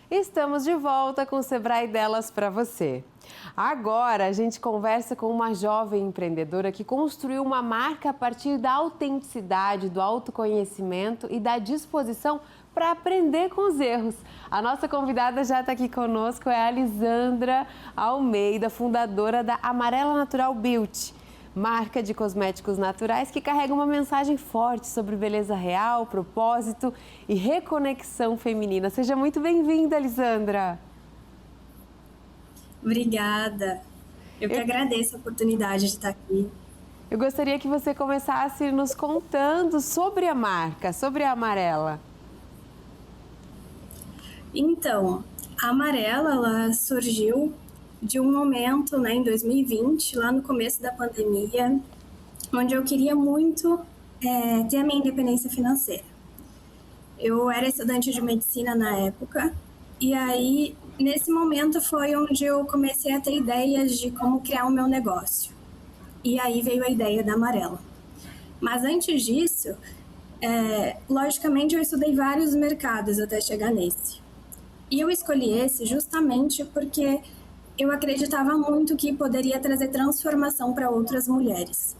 Estamos de volta com o Sebrae Delas para você. Agora a gente conversa com uma jovem empreendedora que construiu uma marca a partir da autenticidade, do autoconhecimento e da disposição para aprender com os erros. A nossa convidada já está aqui conosco, é a Lisandra Almeida, fundadora da Amarela Natural Beauty, marca de cosméticos naturais que carrega uma mensagem forte sobre beleza real, propósito e reconexão feminina. Seja muito bem-vinda, Lisandra. Obrigada. Eu que agradeço a oportunidade de estar aqui. Eu gostaria que você começasse nos contando sobre a marca, sobre a Amarela. Então, a Amarela, ela surgiu de um momento, em 2020, lá no começo da pandemia, onde eu queria muito ter a minha independência financeira. Eu era estudante de medicina na época, e aí, nesse momento, foi onde eu comecei a ter ideias de como criar o meu negócio. E aí veio a ideia da Amarela. Mas antes disso, logicamente, eu estudei vários mercados até chegar nesse. E eu escolhi esse justamente porque eu acreditava muito que poderia trazer transformação para outras mulheres.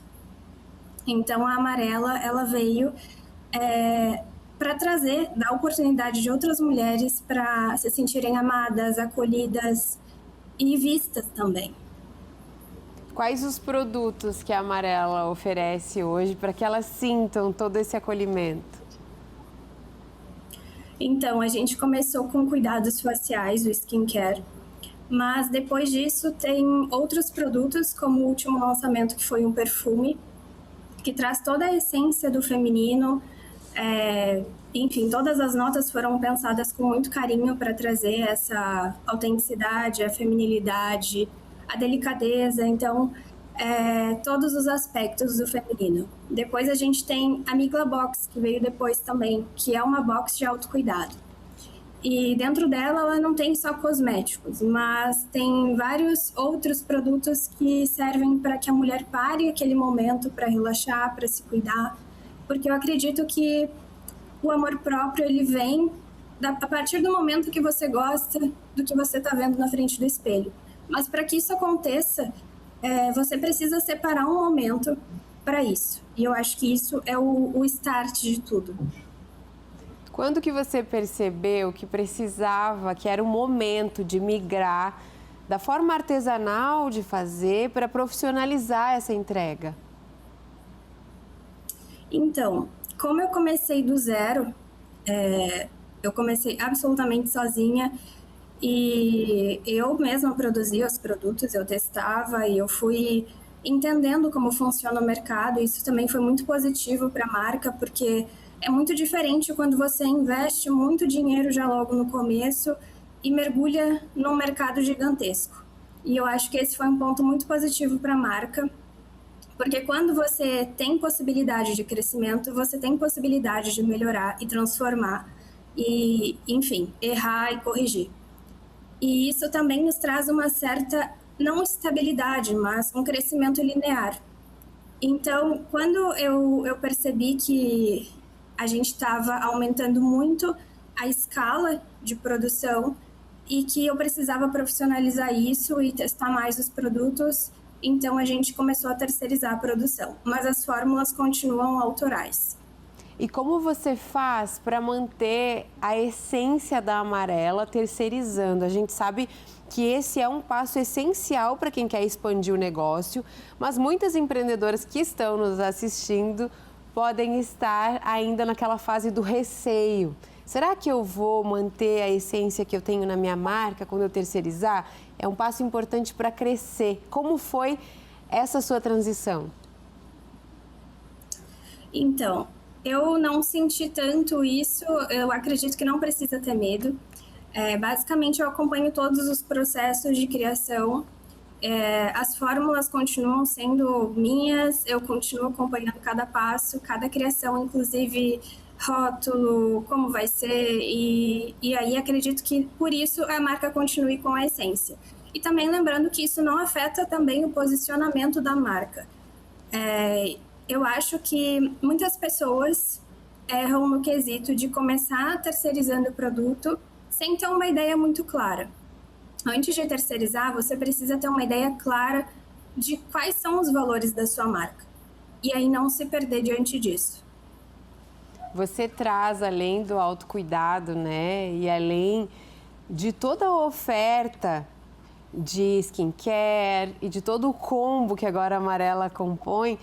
Então, a Amarela, ela veio para trazer, dar oportunidade de outras mulheres para se sentirem amadas, acolhidas e vistas também. Quais os produtos que a Amarela oferece hoje para que elas sintam todo esse acolhimento? Então, a gente começou com cuidados faciais, o skincare, mas depois disso tem outros produtos, como o último lançamento, que foi um perfume, que traz toda a essência do feminino. Enfim, todas as notas foram pensadas com muito carinho para trazer essa autenticidade, a feminilidade, a delicadeza. Então, todos os aspectos do feminino. Depois a gente tem a Migla Box, que veio depois também, que é uma box de autocuidado. E dentro dela, ela não tem só cosméticos, mas tem vários outros produtos que servem para que a mulher pare aquele momento para relaxar, para se cuidar, porque eu acredito que o amor próprio, ele vem a partir do momento que você gosta do que você está vendo na frente do espelho. Mas para que isso aconteça, você precisa separar um momento para isso. E eu acho que isso é o start de tudo. Quando que você percebeu que precisava, que era o momento de migrar da forma artesanal de fazer para profissionalizar essa entrega? Então, como eu comecei do zero, eu comecei absolutamente sozinha e eu mesma produzia os produtos, eu testava e eu fui entendendo como funciona o mercado. Isso também foi muito positivo para a marca, porque é muito diferente quando você investe muito dinheiro já logo no começo e mergulha num mercado gigantesco. E eu acho que esse foi um ponto muito positivo para a marca, porque quando você tem possibilidade de crescimento, você tem possibilidade de melhorar e transformar e, enfim, errar e corrigir. E isso também nos traz uma certa, não estabilidade, mas um crescimento linear. Então, quando eu percebi que a gente estava aumentando muito a escala de produção e que eu precisava profissionalizar isso e testar mais os produtos, então a gente começou a terceirizar a produção. Mas as fórmulas continuam autorais. E como você faz para manter a essência da Amarela terceirizando? A gente sabe que esse é um passo essencial para quem quer expandir o negócio, mas muitas empreendedoras que estão nos assistindo podem estar ainda naquela fase do receio. Será que eu vou manter a essência que eu tenho na minha marca quando eu terceirizar? É um passo importante para crescer. Como foi essa sua transição? Então, eu não senti tanto isso, eu acredito que não precisa ter medo. Basicamente, eu acompanho todos os processos de criação. As fórmulas continuam sendo minhas, eu continuo acompanhando cada passo, cada criação, inclusive rótulo, como vai ser, e aí acredito que por isso a marca continue com a essência. E também lembrando que isso não afeta também o posicionamento da marca. Eu acho que muitas pessoas erram no quesito de começar terceirizando o produto sem ter uma ideia muito clara. Antes de terceirizar, você precisa ter uma ideia clara de quais são os valores da sua marca. E aí não se perder diante disso. Você traz, além do autocuidado, né? E além de toda a oferta de skincare e de todo o combo que agora a Amarela compõe,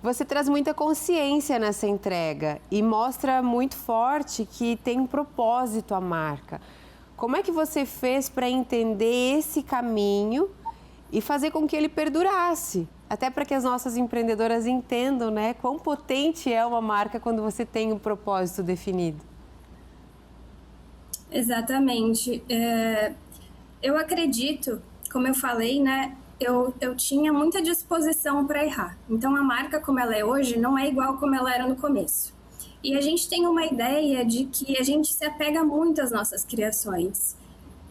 você traz muita consciência nessa entrega e mostra muito forte que tem um propósito a marca. Como é que você fez para entender esse caminho e fazer com que ele perdurasse? Até para que as nossas empreendedoras entendam, né, quão potente é uma marca quando você tem um propósito definido. Exatamente. Eu acredito, como eu falei, né, eu tinha muita disposição para errar. Então, a marca como ela é hoje não é igual como ela era no começo. E a gente tem uma ideia de que a gente se apega muito às nossas criações.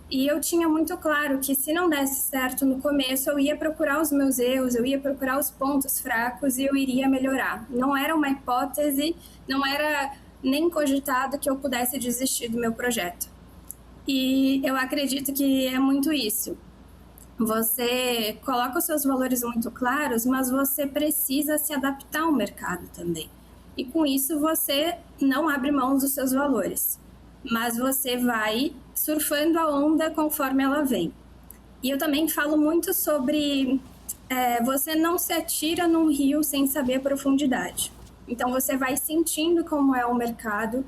E eu tinha muito claro que se não desse certo no começo, eu ia procurar os meus erros, eu ia procurar os pontos fracos e eu iria melhorar. Não era uma hipótese, não era nem cogitado que eu pudesse desistir do meu projeto. E eu acredito que é muito isso. Você coloca os seus valores muito claros, mas você precisa se adaptar ao mercado também. E com isso você não abre mão dos seus valores, mas você vai surfando a onda conforme ela vem. E eu também falo muito sobre você não se atira num rio sem saber a profundidade. Então você vai sentindo como é o mercado,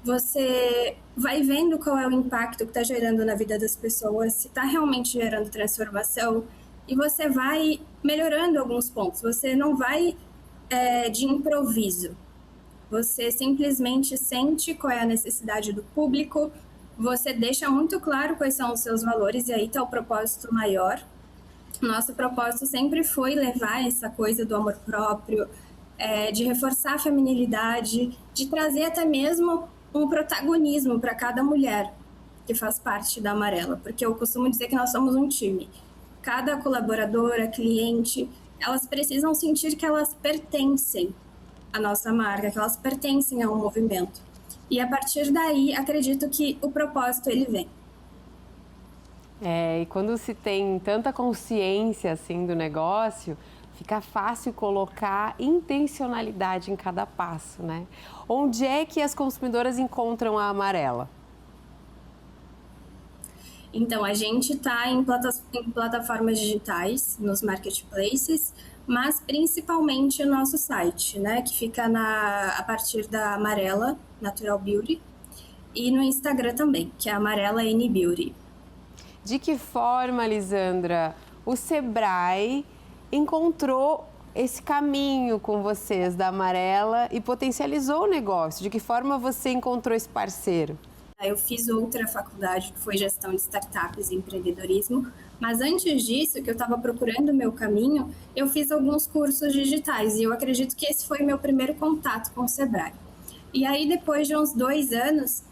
você vai vendo qual é o impacto que está gerando na vida das pessoas, se está realmente gerando transformação, e você vai melhorando alguns pontos. Você não vai de improviso. Você simplesmente sente qual é a necessidade do público, você deixa muito claro quais são os seus valores, e aí está o propósito maior. Nosso propósito sempre foi levar essa coisa do amor próprio, de reforçar a feminilidade, de trazer até mesmo um protagonismo para cada mulher que faz parte da Amarela, porque eu costumo dizer que nós somos um time. Cada colaboradora, cliente, elas precisam sentir que elas pertencem à nossa marca, que elas pertencem a um movimento. E a partir daí, acredito que o propósito ele vem. E quando se tem tanta consciência assim do negócio, fica fácil colocar intencionalidade em cada passo, né? Onde é que as consumidoras encontram a Amarela? Então, a gente está em plataformas digitais, nos marketplaces, mas principalmente no nosso site, né? Que fica a partir da Amarela Natural Beauty, e no Instagram também, que é Amarela N Beauty. De que forma, Lisandra, o Sebrae encontrou esse caminho com vocês da Amarela e potencializou o negócio? De que forma você encontrou esse parceiro? Eu fiz outra faculdade, que foi gestão de startups e empreendedorismo, mas antes disso, que eu estava procurando o meu caminho, eu fiz alguns cursos digitais e eu acredito que esse foi o meu primeiro contato com o Sebrae. E aí, depois de uns 2 anos,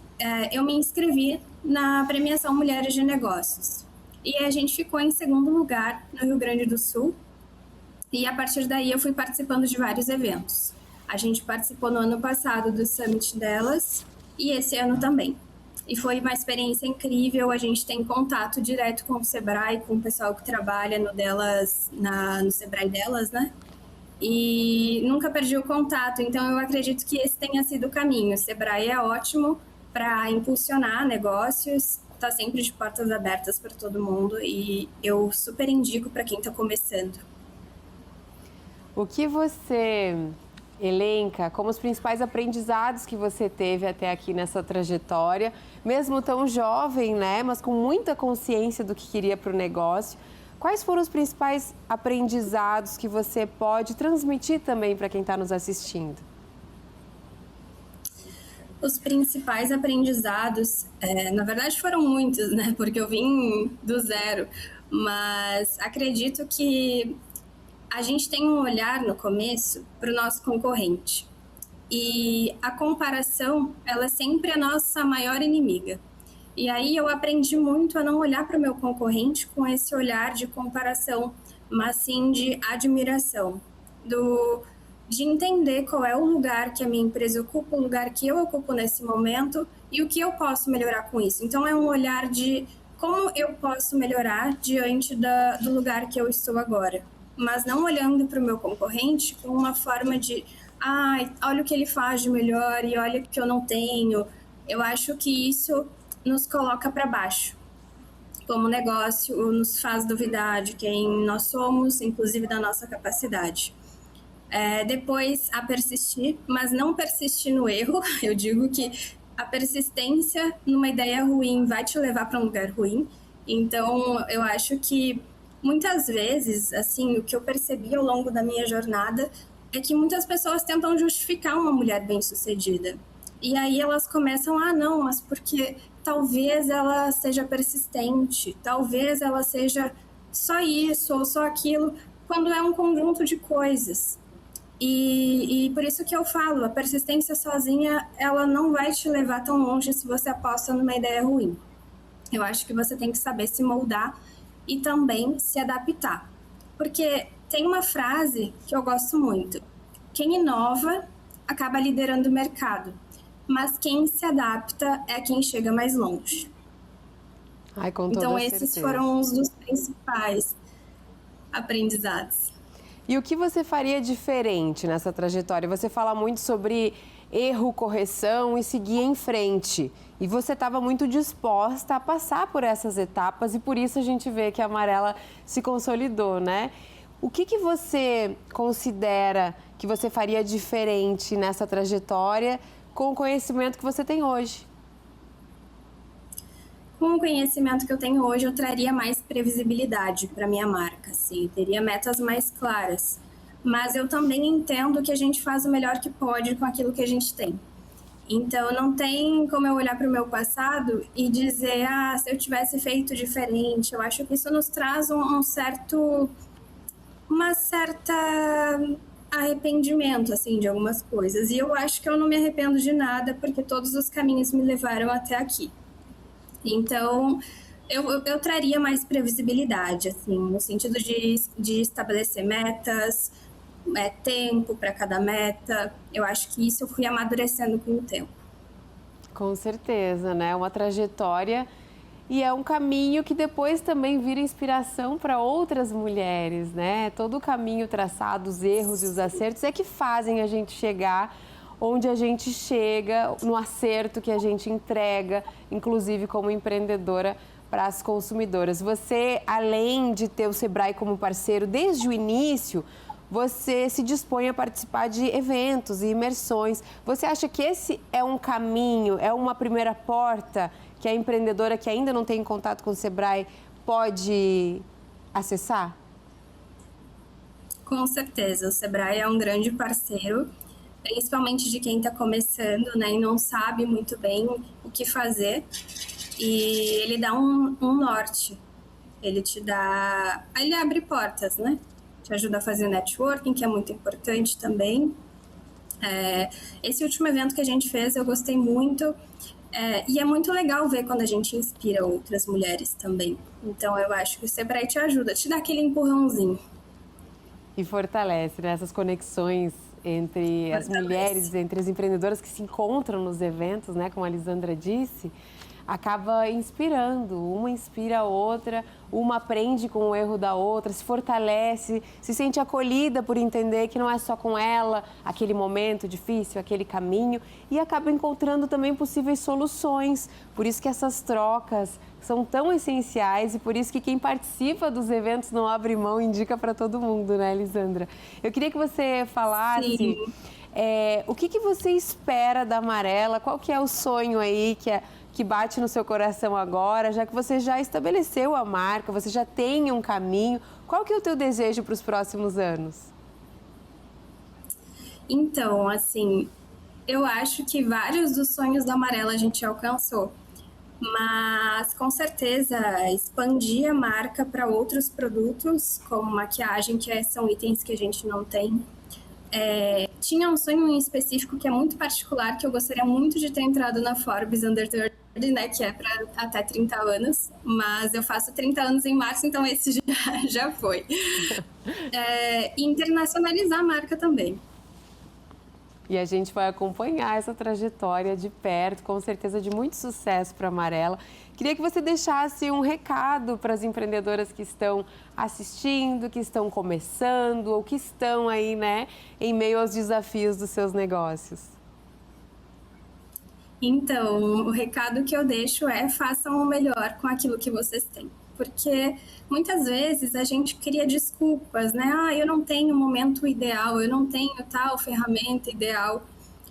eu me inscrevi na premiação Mulheres de Negócios. E a gente ficou em segundo lugar no Rio Grande do Sul. E a partir daí eu fui participando de vários eventos. A gente participou no ano passado do Summit delas e esse ano também. E foi uma experiência incrível, a gente tem contato direto com o Sebrae, com o pessoal que trabalha no Sebrae delas, né? E nunca perdi o contato, então eu acredito que esse tenha sido o caminho. O Sebrae é ótimo para impulsionar negócios, está sempre de portas abertas para todo mundo e eu super indico para quem está começando. O que você elenca como os principais aprendizados que você teve até aqui nessa trajetória, mesmo tão jovem, né, mas com muita consciência do que queria para o negócio? Quais foram os principais aprendizados que você pode transmitir também para quem está nos assistindo? Os principais aprendizados, na verdade foram muitos, né, porque eu vim do zero, mas acredito que a gente tem um olhar no começo para o nosso concorrente. E a comparação, ela é sempre a nossa maior inimiga. E aí eu aprendi muito a não olhar para o meu concorrente com esse olhar de comparação, mas sim de admiração, de entender qual é o lugar que a minha empresa ocupa, o lugar que eu ocupo nesse momento e o que eu posso melhorar com isso. Então, é um olhar de como eu posso melhorar diante do lugar que eu estou agora. Mas não olhando para o meu concorrente com uma forma de olha o que ele faz de melhor e olha o que eu não tenho. Eu acho que isso nos coloca para baixo. Como negócio, nos faz duvidar de quem nós somos, inclusive da nossa capacidade. Depois, a persistir, mas não persistir no erro. Eu digo que a persistência numa ideia ruim vai te levar para um lugar ruim. Então, eu acho que muitas vezes, assim, o que eu percebi ao longo da minha jornada é que muitas pessoas tentam justificar uma mulher bem-sucedida. E aí elas começam, não, mas porque talvez ela seja persistente, talvez ela seja só isso ou só aquilo, quando é um conjunto de coisas. E por isso que eu falo, a persistência sozinha, ela não vai te levar tão longe se você aposta numa ideia ruim. Eu acho que você tem que saber se moldar e também se adaptar. Porque tem uma frase que eu gosto muito: quem inova acaba liderando o mercado, mas quem se adapta é quem chega mais longe. Com toda então, certeza. Esses foram os dos principais aprendizados. E o que você faria diferente nessa trajetória? Você fala muito sobre erro, correção e seguir em frente. E você estava muito disposta a passar por essas etapas e por isso a gente vê que a Amarela se consolidou, né? O que você considera que você faria diferente nessa trajetória com o conhecimento que você tem hoje? Com o conhecimento que eu tenho hoje, eu traria mais previsibilidade para minha marca, assim, teria metas mais claras. Mas eu também entendo que a gente faz o melhor que pode com aquilo que a gente tem. Então, não tem como eu olhar para o meu passado e dizer, se eu tivesse feito diferente. Eu acho que isso nos traz uma certa arrependimento, assim, de algumas coisas. E eu acho que eu não me arrependo de nada, porque todos os caminhos me levaram até aqui. Então, eu traria mais previsibilidade, assim, no sentido de estabelecer metas, tempo para cada meta. Eu acho que isso eu fui amadurecendo com o tempo. Com certeza, né? Uma trajetória e é um caminho que depois também vira inspiração para outras mulheres, né? Todo o caminho traçado, os erros e os acertos é que fazem a gente chegar onde a gente chega, no acerto que a gente entrega, inclusive como empreendedora para as consumidoras. Você, além de ter o Sebrae como parceiro desde o início, você se dispõe a participar de eventos e imersões. Você acha que esse é um caminho, é uma primeira porta que a empreendedora que ainda não tem contato com o Sebrae pode acessar? Com certeza, o Sebrae é um grande parceiro, principalmente de quem está começando, né, e não sabe muito bem o que fazer. E ele dá um norte, ele abre portas, né? Te ajuda a fazer networking, que é muito importante também. Esse último evento que a gente fez, eu gostei muito. E é muito legal ver quando a gente inspira outras mulheres também. Então, eu acho que o Sebrae te ajuda, te dá aquele empurrãozinho. E fortalece, né, essas conexões entre as mulheres, entre as empreendedoras que se encontram nos eventos, né, como a Lisandra disse, acaba inspirando, uma inspira a outra, uma aprende com o erro da outra, se fortalece, se sente acolhida por entender que não é só com ela aquele momento difícil, aquele caminho, e acaba encontrando também possíveis soluções. Por isso que essas trocas são tão essenciais e por isso que quem participa dos eventos não abre mão, indica para todo mundo, né, Lisandra? Eu queria que você falasse o que você espera da Amarela, qual que é o sonho aí que bate no seu coração agora, já que você já estabeleceu a marca, você já tem um caminho. Qual que é o teu desejo para os próximos anos? Então, assim, eu acho que vários dos sonhos da Amarela a gente alcançou, mas com certeza expandir a marca para outros produtos, como maquiagem, que são itens que a gente não tem. Tinha um sonho em específico que é muito particular, que eu gostaria muito de ter entrado na Forbes Under 30, né, que é para até 30 anos, mas eu faço 30 anos em março, então esse já foi. E internacionalizar a marca também. E a gente vai acompanhar essa trajetória de perto, com certeza de muito sucesso para a Amarela. Queria que você deixasse um recado para as empreendedoras que estão assistindo, que estão começando ou que estão aí, né, em meio aos desafios dos seus negócios. Então, o recado que eu deixo é: façam o melhor com aquilo que vocês têm. Porque muitas vezes a gente cria desculpas, né? Ah, eu não tenho o momento ideal, eu não tenho tal ferramenta ideal.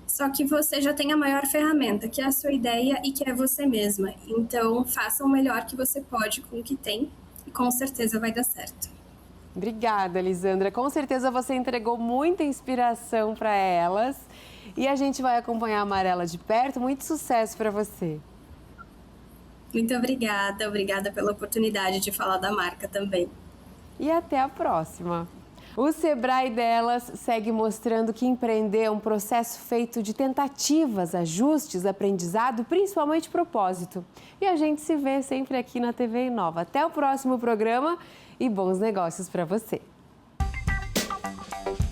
Só que você já tem a maior ferramenta, que é a sua ideia e que é você mesma. Então, faça o melhor que você pode com o que tem e com certeza vai dar certo. Obrigada, Lisandra. Com certeza você entregou muita inspiração para elas e a gente vai acompanhar a Amarela de perto. Muito sucesso para você. Muito obrigada, obrigada pela oportunidade de falar da marca também. E até a próxima. O Sebrae Delas segue mostrando que empreender é um processo feito de tentativas, ajustes, aprendizado, principalmente propósito. E a gente se vê sempre aqui na TV Inova. Até o próximo programa e bons negócios para você.